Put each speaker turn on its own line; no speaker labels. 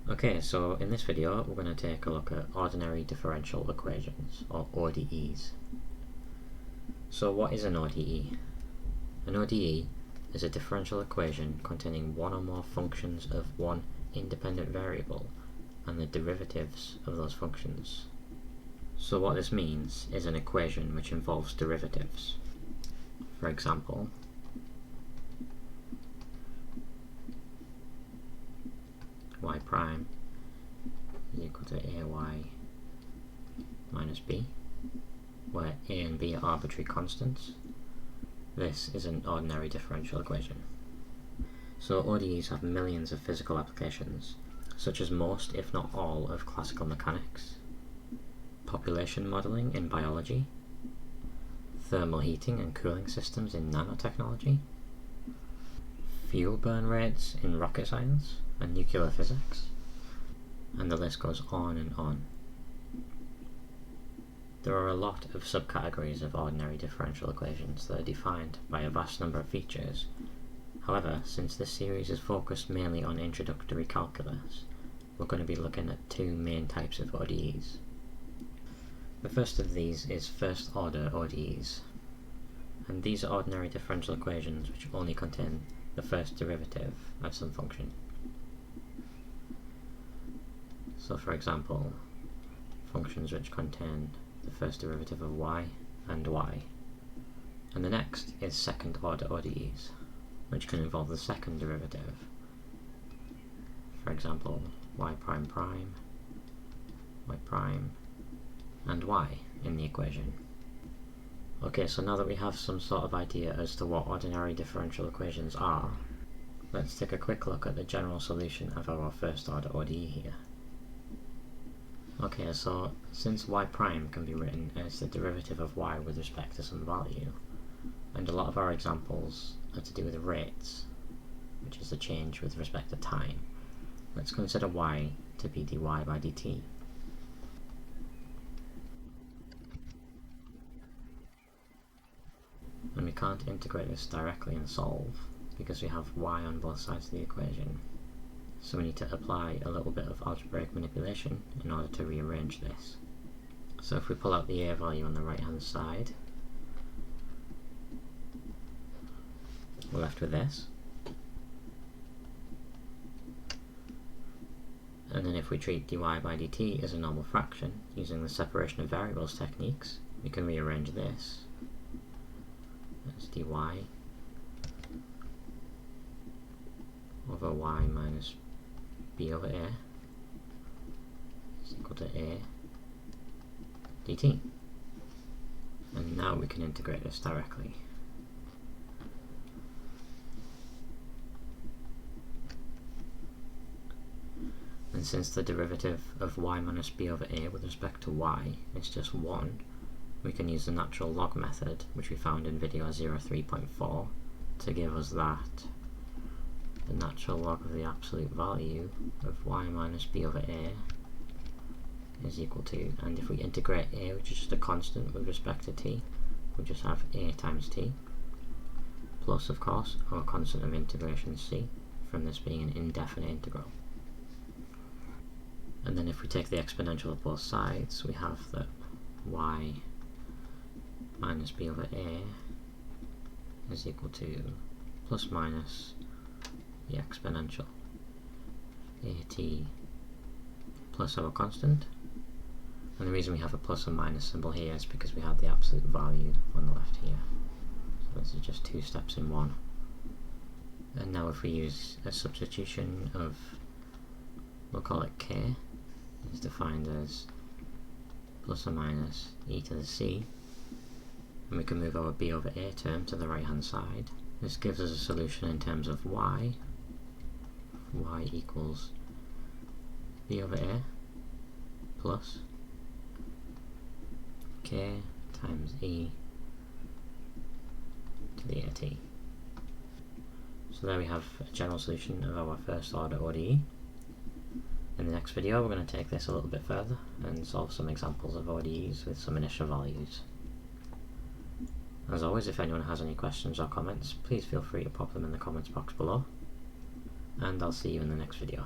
Okay, so in this video we're going to take a look at ordinary differential equations, or ODEs. So what is an ODE? An ODE is a differential equation containing one or more functions of one independent variable and the derivatives of those functions. So what this means is an equation which involves derivatives. For example, y prime is equal to ay minus b, where a and b are arbitrary constants. This is an ordinary differential equation. So ODEs have millions of physical applications, such as most, if not all, of classical mechanics, population modelling in biology, thermal heating and cooling systems in nanotechnology, fuel burn rates in rocket science and nuclear physics, and the list goes on and on. There are a lot of subcategories of ordinary differential equations that are defined by a vast number of features. However, since this series is focused mainly on introductory calculus, we're going to be looking at two main types of ODEs. The first of these is first order ODEs, and these are ordinary differential equations which only contain the first derivative of some function. So for example, functions which contain the first derivative of y and y. And the next is second order ODEs, which can involve the second derivative. For example, y prime prime, y prime, and y in the equation. Okay, so now that we have some sort of idea as to what ordinary differential equations are, let's take a quick look at the general solution of our first order ODE here. Okay, so since y prime can be written as the derivative of y with respect to some value, and a lot of our examples are to do with rates, which is the change with respect to time, let's consider y to be dy by dt. And we can't integrate this directly and solve, because we have y on both sides of the equation. So we need to apply a little bit of algebraic manipulation in order to rearrange this. So if we pull out the a value on the right hand side, we're left with this. And then if we treat dy by dt as a normal fraction, using the separation of variables techniques, we can rearrange this as dy over y minus b over a is equal to a dt. And now we can integrate this directly. And since the derivative of y minus b over a with respect to y is just 1, we can use the natural log method, which we found in video 03.4, to give us that. The natural log of the absolute value of y minus b over a is equal to, and if we integrate a, which is just a constant with respect to t, we just have a times t, plus of course our constant of integration c, from this being an indefinite integral. And then if we take the exponential of both sides, we have that y minus b over a is equal to plus minus the exponential at plus our constant. And the reason we have a plus and minus symbol here is because we have the absolute value on the left here. So this is just two steps in one. And now if we use a substitution of, we'll call it k, is defined as plus or minus e to the c, and we can move our b over a term to the right hand side. This gives us a solution in terms of y equals b over a plus k times e to the at. So there we have a general solution of our first order ODE. In the next video we're going to take this a little bit further and solve some examples of ODEs with some initial values. As always, if anyone has any questions or comments, please feel free to pop them in the comments box below, and I'll see you in the next video.